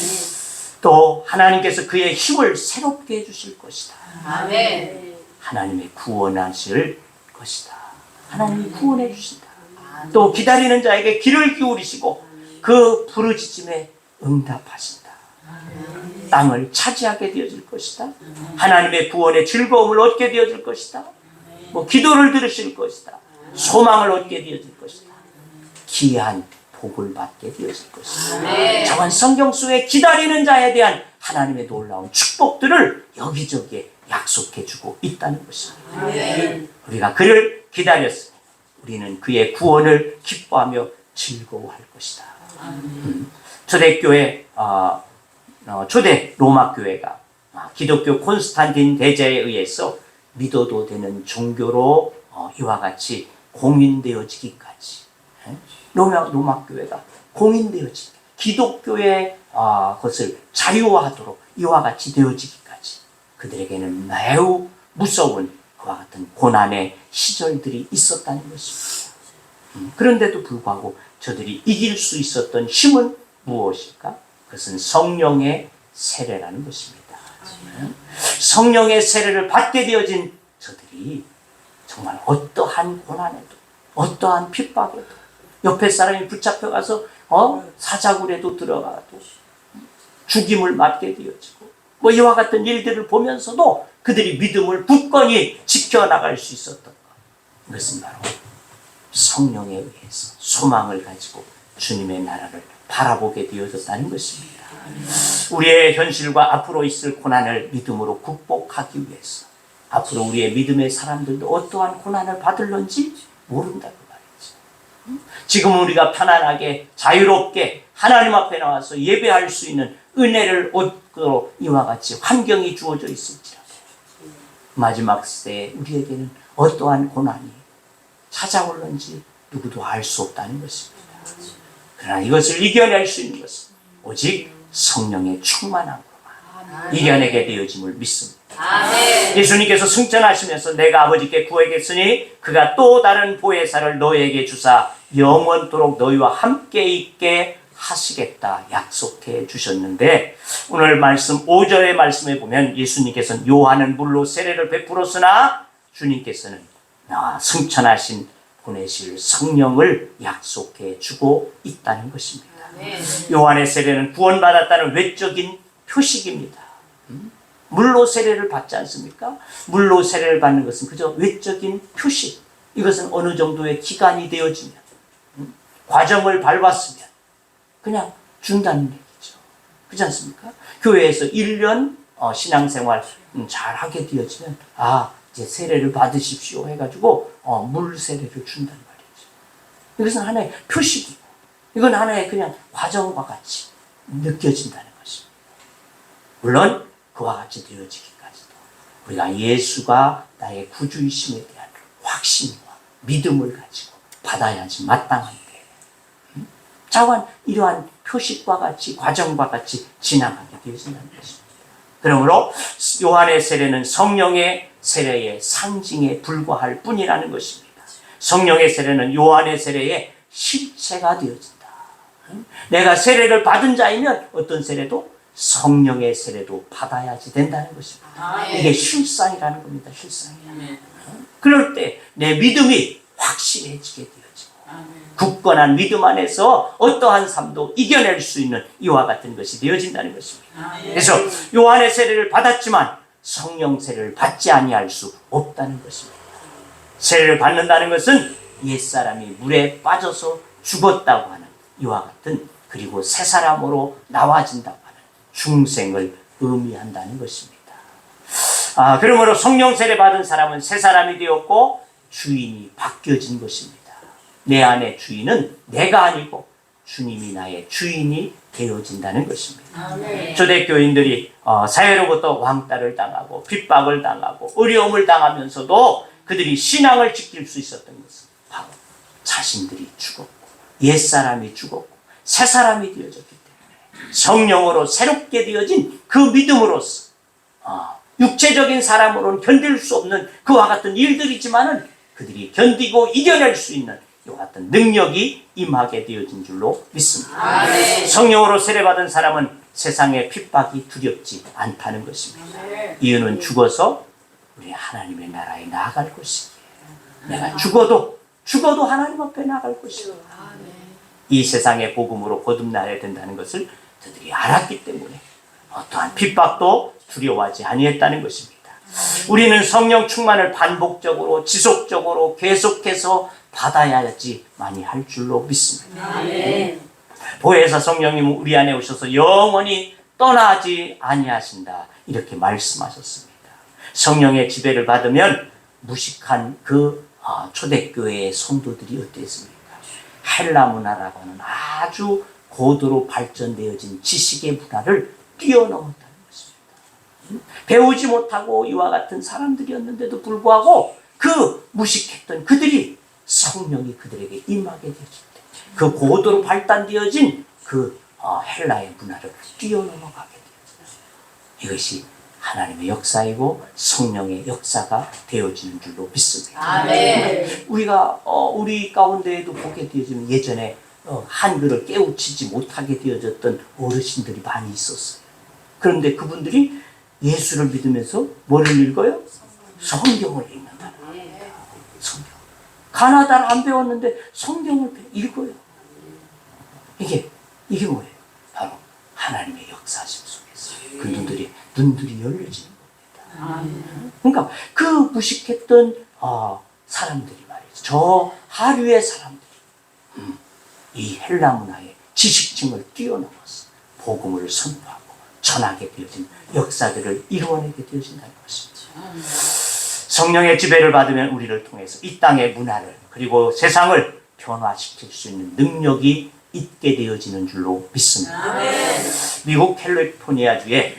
또 하나님께서 그의 힘을 새롭게 해주실 것이다. 아멘. 하나님의 구원하실 것이다. 하나님이 구원해 주신다. 또 기다리는 자에게 귀를 기울이시고 그 부르짖음에 응답하신다. 땅을 차지하게 되어질 것이다. 하나님의 구원의 즐거움을 얻게 되어질 것이다. 기도를 들으실 것이다. 소망을 얻게 되어질 것이다. 귀한 복을 받게 되어질 것이다. 저건 성경 속에 기다리는 자에 대한 하나님의 놀라운 축복들을 여기저기에 약속해주고 있다는 것입니다. 우리가 그를 기다렸으니 우리는 그의 구원을 기뻐하며 즐거워할 것이다. 초대 로마 교회가 기독교 콘스탄틴 대제에 의해서 믿어도 되는 종교로 이와 같이 공인되어지기까지, 로마 교회가 공인되어지기, 기독교의 것을 자유화하도록 이와 같이 되어지기까지 그들에게는 매우 무서운 그와 같은 고난의 시절들이 있었다는 것입니다. 그런데도 불구하고 저들이 이길 수 있었던 힘은 무엇일까? 그것은 성령의 세례라는 것입니다. 성령의 세례를 받게 되어진 저들이 정말 어떠한 고난에도, 어떠한 핍박에도, 옆에 사람이 붙잡혀가서 사자굴에도 들어가도 죽임을 맞게 되어지고 이와 같은 일들을 보면서도 그들이 믿음을 굳건히 지켜나갈 수 있었던 것, 그것은 바로 성령에 의해서 소망을 가지고 주님의 나라를 바라보게 되어졌다는 것입니다. 우리의 현실과 앞으로 있을 고난을 믿음으로 극복하기 위해서 앞으로 우리의 믿음의 사람들도 어떠한 고난을 받을런지 모른다고 말이죠. 지금 우리가 편안하게 자유롭게 하나님 앞에 나와서 예배할 수 있는 은혜를 얻고 이와 같이 환경이 주어져 있을지라도 마지막 시대에 우리에게는 어떠한 고난이 찾아올는지 누구도 알 수 없다는 것입니다. 그러나 이것을 이겨낼 수 있는 것은 오직 성령의 충만함으로만 이겨내게 되어짐을 믿습니다. 예수님께서 승천하시면서 내가 아버지께 구하겠으니 그가 또 다른 보혜사를 너에게 주사 영원토록 너희와 함께 있게 하시겠다 약속해 주셨는데, 오늘 말씀 5절의 말씀에 보면 예수님께서는 요한은 물로 세례를 베풀었으나 주님께서는 승천하신 보내실 성령을 약속해 주고 있다는 것입니다. 요한의 세례는 구원받았다는 외적인 표식입니다. 물로 세례를 받지 않습니까? 물로 세례를 받는 것은 그저 외적인 표식. 이것은 어느 정도의 기간이 되어지면, 과정을 밟았으면 그냥 준다는 얘기죠. 그렇지 않습니까? 교회에서 1년 신앙생활 잘 하게 되어지면 이제 세례를 받으십시오 해가지고 물 세례를 준단 말이죠. 이것은 하나의 표식이고 이건 하나의 그냥 과정과 같이 느껴진다는 것입니다. 물론 그와 같이 되어지기까지도 우리가 예수가 나의 구주이심에 대한 확신과 믿음을 가지고 받아야지 마땅한데, 자관 이러한 표식과 같이 과정과 같이 지나가게 되어진다는 것입니다. 그러므로 요한의 세례는 성령의 세례의 상징에 불과할 뿐이라는 것입니다. 성령의 세례는 요한의 세례의 실체가 되어진다. 내가 세례를 받은 자이면 어떤 세례도 성령의 세례도 받아야지 된다는 것입니다. 이게 실상이라는 겁니다. 실상이야. 그럴 때 내 믿음이 확실해지게 되어지고 굳건한 믿음 안에서 어떠한 삶도 이겨낼 수 있는 이와 같은 것이 되어진다는 것입니다. 그래서 요한의 세례를 받았지만 성령 세례를 받지 아니할 수 없다는 것입니다. 세례를 받는다는 것은 옛사람이 물에 빠져서 죽었다고 하는 이와 같은, 그리고 새 사람으로 나와진다고 하는 중생을 의미한다는 것입니다. 그러므로 성령 세례 받은 사람은 새 사람이 되었고 주인이 바뀌어진 것입니다. 내 안의 주인은 내가 아니고 주님이 나의 주인이 되어진다는 것입니다. 초대교인들이 사회로부터 왕따를 당하고 핍박을 당하고 어려움을 당하면서도 그들이 신앙을 지킬 수 있었던 것은 바로 자신들이 죽었고 옛사람이 죽었고 새사람이 되어졌기 때문에 성령으로 새롭게 되어진 그 믿음으로써 육체적인 사람으로는 견딜 수 없는 그와 같은 일들이지만은 그들이 견디고 이겨낼 수 있는 이와 같은 능력이 임하게 되어진 줄로 믿습니다. 성령으로 세례받은 사람은 세상의 핍박이 두렵지 않다는 것입니다. 이유는 죽어서 우리 하나님의 나라에 나아갈 것이기에 내가 죽어도 하나님 앞에 나아갈 것이다. 이 세상의 복음으로 거듭나야 된다는 것을 저들이 알았기 때문에 어떠한 핍박도 두려워하지 아니했다는 것입니다. 우리는 성령 충만을 반복적으로 지속적으로 계속해서 받아야지만이 할 줄로 믿습니다. 보혜사 성령님은 우리 안에 오셔서 영원히 떠나지 아니하신다 이렇게 말씀하셨습니다. 성령의 지배를 받으면 무식한 그 초대교회의 성도들이 어땠습니까? 헬라 문화라고 하는 아주 고도로 발전되어진 지식의 문화를 뛰어넘었다는 것입니다. 배우지 못하고 이와 같은 사람들이었는데도 불구하고 그 무식했던 그들이 성령이 그들에게 임하게 되어질 때 그 고도로 발달되어진 그 헬라의 문화를 뛰어넘어가게 되어져요. 이것이 하나님의 역사이고 성령의 역사가 되어지는 줄로 믿습니다. 우리가 우리 가운데에도 보게 되어지면 예전에 한글을 깨우치지 못하게 되어졌던 어르신들이 많이 있었어요. 그런데 그분들이 예수를 믿으면서 뭐를 읽어요? 성경을 읽는다는 겁니다. 성경. 가나다를 안 배웠는데 성경을 읽어요. 이게 뭐예요? 바로 하나님의 역사심 속에서 그 눈들이 열려지는 겁니다. 그러니까 그 무식했던 사람들이 말이죠. 저 하류의 사람들이 이 헬라 문화의 지식층을 뛰어넘어서 복음을 선포하고 전하게 되어진 역사들을 이루어내게 되어진다는 것입니다. 성령의 지배를 받으면 우리를 통해서 이 땅의 문화를 그리고 세상을 변화시킬 수 있는 능력이 있게 되어지는 줄로 믿습니다. 미국 캘리포니아주에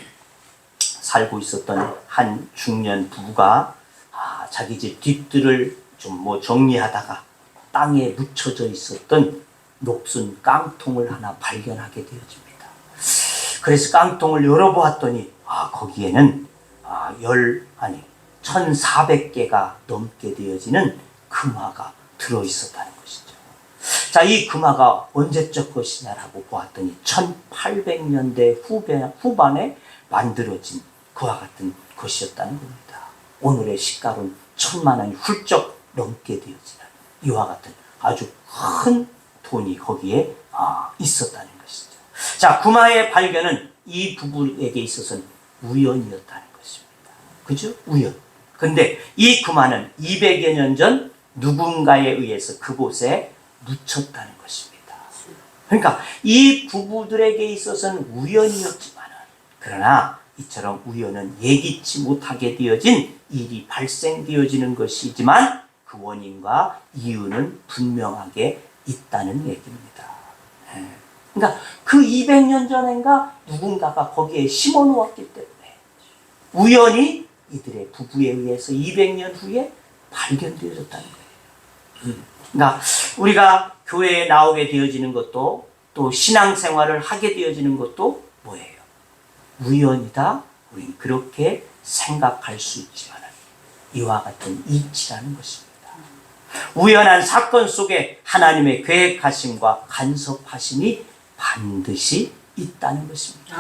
살고 있었던 한 중년 부부가 자기 집 뒷뜰을 좀 정리하다가 땅에 묻혀져 있었던 녹슨 깡통을 하나 발견하게 되어집니다. 그래서 깡통을 열어보았더니 거기에는 1,400개가 넘게 되어지는 금화가 들어있었다는 것이죠. 자, 이 금화가 언제적 것이냐라고 보았더니 1800년대 후반에 만들어진 그와 같은 것이었다는 겁니다. 오늘의 시가로는 1,000만 원이 훌쩍 넘게 되어지는 이와 같은 아주 큰 돈이 거기에 있었다는 것이죠. 자, 금화의 발견은 이 부부에게 있어서는 우연이었다는 것입니다. 그죠? 우연. 근데 이 금화는 200여 년 전 누군가에 의해서 그곳에 묻혔다는 것입니다. 그러니까 이 부부들에게 있어서는 우연이었지만 그러나 이처럼 우연은 예기치 못하게 되어진 일이 발생되어지는 것이지만 그 원인과 이유는 분명하게 있다는 얘기입니다. 그러니까 그 200년 전인가 누군가가 거기에 심어 놓았기 때문에 우연히 이들의 부부에 의해서 200년 후에 발견되어졌다는 거예요. 그러니까 우리가 교회에 나오게 되어지는 것도 또 신앙생활을 하게 되어지는 것도 뭐예요? 우연이다. 우리는 그렇게 생각할 수 있지만 이와 같은 이치라는 것입니다. 우연한 사건 속에 하나님의 계획하심과 간섭하심이 반드시 있다는 것입니다.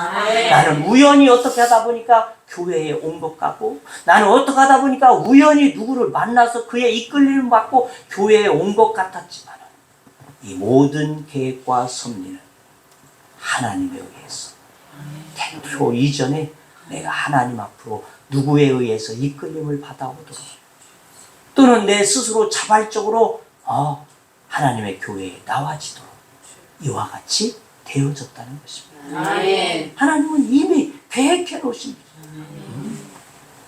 나는 우연히 어떻게 하다 보니까 교회에 온 것 같고 나는 어떻게 하다 보니까 우연히 누구를 만나서 그의 이끌림을 받고 교회에 온 것 같았지만 이 모든 계획과 섭리는 하나님에 의해서 대표 이전에 내가 하나님 앞으로 누구에 의해서 이끌림을 받아오도록 또는 내 스스로 자발적으로 하나님의 교회에 나와지도록 이와 같이 되어졌다는 것입니다. 하나님은 이미 계획해 놓으십니다.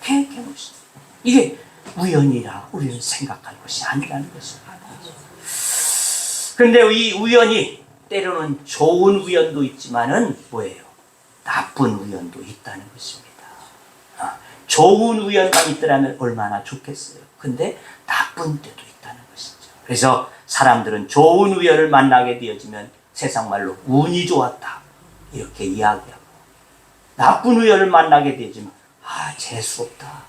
계획해 놓으십니다. 이게 우연이라 우리는 생각할 것이 아니라는 것입니다. 그런데 이 우연이 때로는 좋은 우연도 있지만은 뭐예요? 나쁜 우연도 있다는 것입니다. 좋은 우연만 있더라면 얼마나 좋겠어요. 근데 나쁜 때도 있다는 것이죠. 그래서 사람들은 좋은 우연을 만나게 되어지면 세상 말로 운이 좋았다 이렇게 이야기하고 나쁜 우연을 만나게 되어지면 재수없다,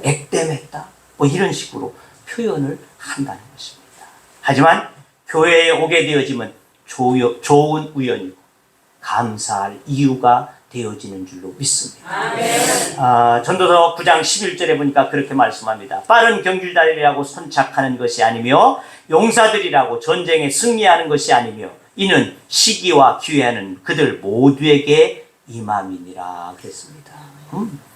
액땜했다 뭐 이런 식으로 표현을 한다는 것입니다. 하지만 교회에 오게 되어지면 좋은 우연이고 감사할 이유가 되어지는 줄로 믿습니다. 전도서 9장 11절에 보니까 그렇게 말씀합니다. 빠른 경길달리라고 선착하는 것이 아니며 용사들이라고 전쟁에 승리하는 것이 아니며 이는 시기와 기회는 그들 모두에게 이맘이니라 그랬습니다.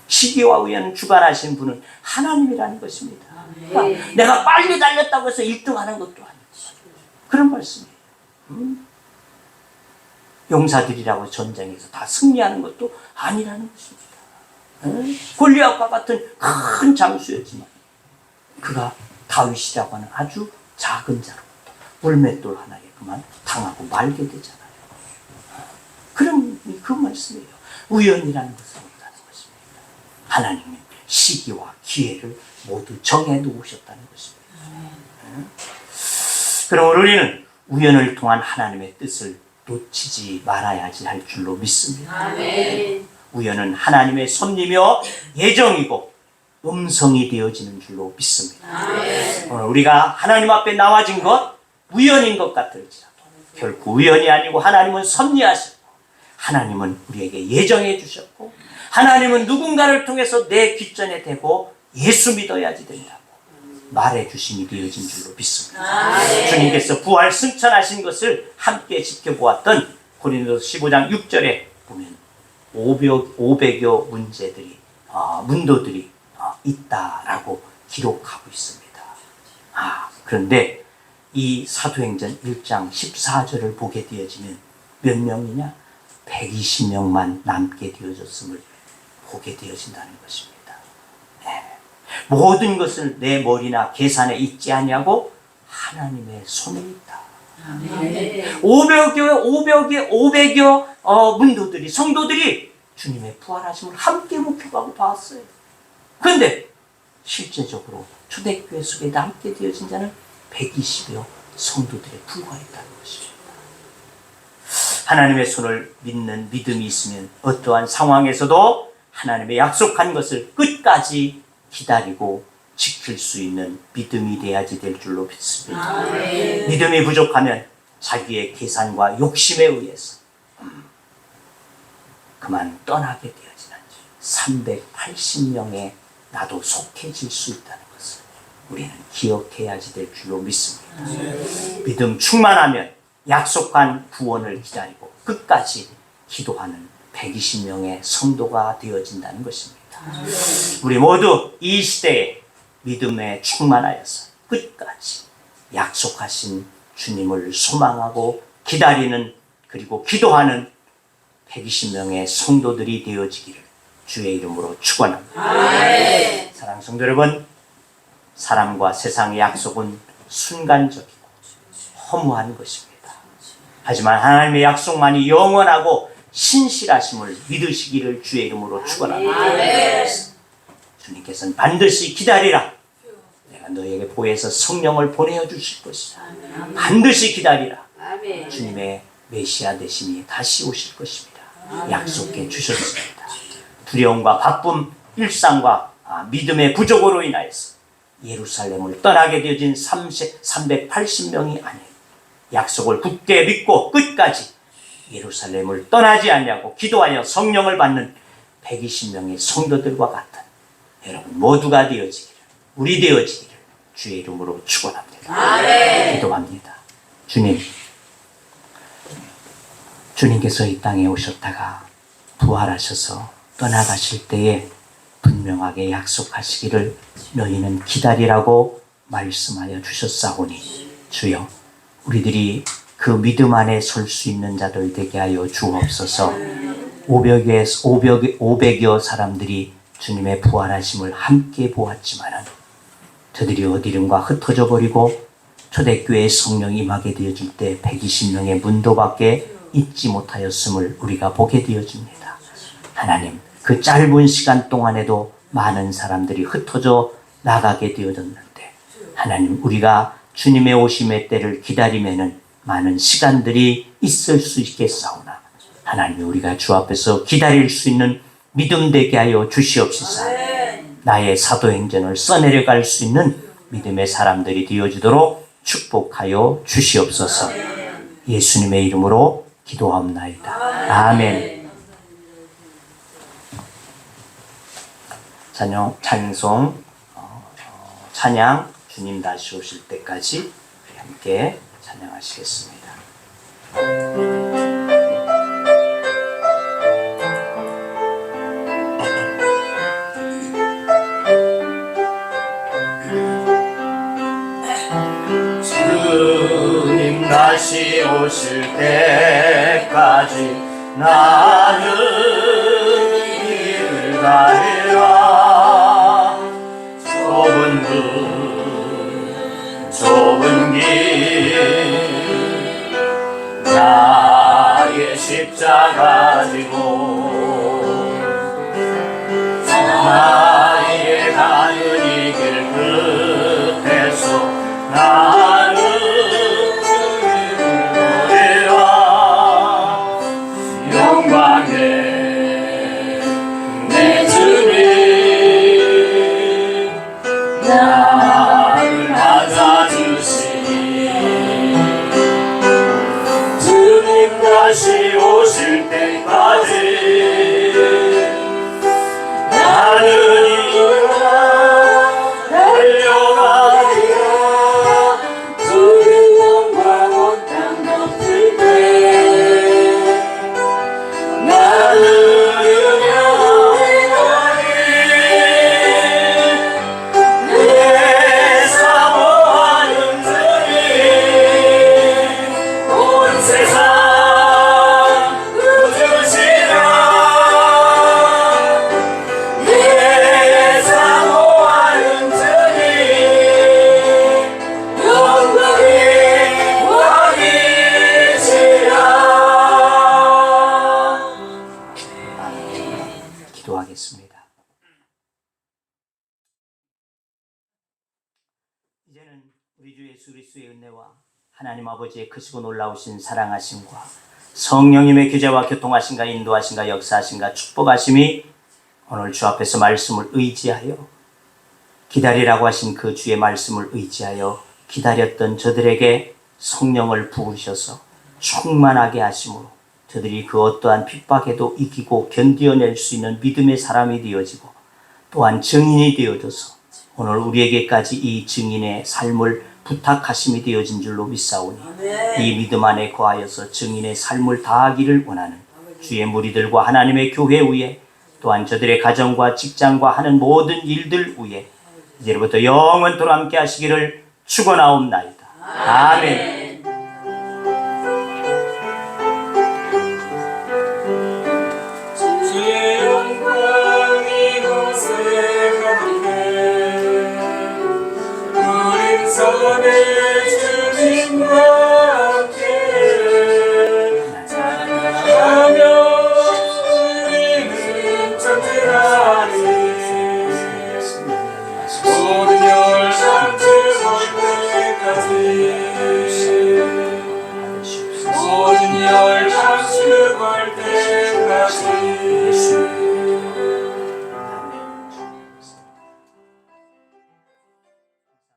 시기와 우연을 주관하신 분은 하나님이라는 것입니다. 그러니까 내가 빨리 달렸다고 해서 1등하는 것도 아니고 그런 말씀이에요. 용사들이라고 전쟁에서 다 승리하는 것도 아니라는 것입니다. 골리앗과 같은 큰 장수였지만 그가 다윗이라고 하는 아주 작은 자로부터 물맷돌 하나에 그만 당하고 말게 되잖아요. 그런 그 말씀이에요. 우연이라는 것은 없다는 것입니다. 하나님은 시기와 기회를 모두 정해 놓으셨다는 것입니다. 그럼 우리는 우연을 통한 하나님의 뜻을 놓치지 말아야지 할 줄로 믿습니다. 아멘. 우연은 하나님의 섭리며 예정이고 음성이 되어지는 줄로 믿습니다. 아멘. 오늘 우리가 하나님 앞에 나와진 것 우연인 것 같을지라도 결코 우연이 아니고 하나님은 섭리하셨고 하나님은 우리에게 예정해 주셨고 하나님은 누군가를 통해서 내 귓전에 대고 예수 믿어야지 된다고 말해 주심이 되어진 줄로 믿습니다. 아멘. 주님께서 부활 승천하신 것을 함께 지켜보았던 고린도서 15장 6절에 보면 500여 문도들이 있다라고 기록하고 있습니다. 그런데 이 사도행전 1장 14절을 보게 되어지면 몇 명이냐? 120명만 남게 되어졌음을 보게 되어진다는 것입니다. 모든 것을 내 머리나 계산에 있지 아니하고 하나님의 손에 있다. 아멘. 500여 문도들이 성도들이 주님의 부활하심을 함께 목격하고 봤어요. 그런데 실제적으로 초대교회 속에 남게 되어진 자는 120여 성도들에 불과했다는 것입니다. 하나님의 손을 믿는 믿음이 있으면 어떠한 상황에서도 하나님의 약속한 것을 끝까지 기다리고 지킬 수 있는 믿음이 돼야지 될 줄로 믿습니다. 아멘. 믿음이 부족하면 자기의 계산과 욕심에 의해서 그만 떠나게 되어지는 380명에 나도 속해질 수 있다는 것을 우리는 기억해야지 될 줄로 믿습니다. 믿음 충만하면 약속한 구원을 기다리고 끝까지 기도하는 120명의 성도가 되어진다는 것입니다. 우리 모두 이 시대에 믿음에 충만하여서 끝까지 약속하신 주님을 소망하고 기다리는 그리고 기도하는 120명의 성도들이 되어지기를 주의 이름으로 축원합니다. 아멘. 사랑하는 성도 여러분, 사람과 세상의 약속은 순간적이고 허무한 것입니다. 하지만 하나님의 약속만이 영원하고 신실하심을 믿으시기를 주의 이름으로 축원합니다. 아멘. 주님께서는 반드시 기다리라. 내가 너에게 보혜사 성령을 보내어 주실 것이다. 반드시 기다리라. 아멘. 주님의 메시아 되심이 다시 오실 것입니다. 약속해 주셨습니다. 두려움과 바쁨, 일상과 믿음의 부족으로 인하여서 예루살렘을 떠나게 되어진 380명이 아니에요. 약속을 굳게 믿고 끝까지 예루살렘을 떠나지 않냐고 기도하여 성령을 받는 120명의 성도들과 같은 여러분 모두가 되어지기를, 우리 되어지기를 주의 이름으로 축원합니다. 아멘. 기도합니다. 주님, 주님께서 이 땅에 오셨다가 부활하셔서 떠나가실 때에 분명하게 약속하시기를 너희는 기다리라고 말씀하여 주셨사오니 주여 우리들이 그 믿음 안에 설 수 있는 자들 되게 하여 주옵소서. 500여 사람들이 주님의 부활하심을 함께 보았지만 저들이 어디론가 흩어져 버리고 초대교회의 성령이 임하게 되어질 때 120명의 문도밖에 있지 못하였음을 우리가 보게 되어집니다. 하나님, 그 짧은 시간 동안에도 많은 사람들이 흩어져 나가게 되어졌는데 하나님, 우리가 주님의 오심의 때를 기다리면은 많은 시간들이 있을 수 있겠사오나 하나님, 우리가 주 앞에서 기다릴 수 있는 믿음 되게 하여 주시옵소서. 나의 사도행전을 써내려갈 수 있는 믿음의 사람들이 되어지도록 축복하여 주시옵소서. 예수님의 이름으로 기도하옵나이다. 아멘. 찬송, 찬양 주님 다시 오실 때까지 함께 찬양하시겠습니다. 오실 때까지 나는 길을 가리라. 좁은 길 나의 십자가 지고 나의 가는 이 길 끝에서 나는 노래라. 영광의 내 주님 나를 맞아주시니 주님 다시 오실 때까지 나는 달려가리라. 주님 영광 온 땅 덮을 때 나는 영원히 내 사모하는 주님 온 세상 누구시라. 내 사모하는 주님 영광이 왕이시라. 기도하겠습니다. 이제는 우리 주 예수 그리스도의 은혜와 하나님 아버지의 크시고 놀라우신 사랑하심과 성령님의 교제와 교통하심과 인도하심과 역사하심과 축복하심이 오늘 주 앞에서 말씀을 의지하여 기다리라고 하신 그 주의 말씀을 의지하여 기다렸던 저들에게 성령을 부으셔서 충만하게 하심으로 저들이 그 어떠한 핍박에도 이기고 견디어낼 수 있는 믿음의 사람이 되어지고 또한 증인이 되어져서 오늘 우리에게까지 이 증인의 삶을 부탁하심이 되어진 줄로 믿사오니 이 믿음 안에 거하여서 증인의 삶을 다하기를 원하는 주의 무리들과 하나님의 교회 위에 또한 저들의 가정과 직장과 하는 모든 일들 위에 이제부터 영원토록 함께 하시기를 축원하옵나이다. 아멘. 주의 영광 이곳에 가득해 우린 선에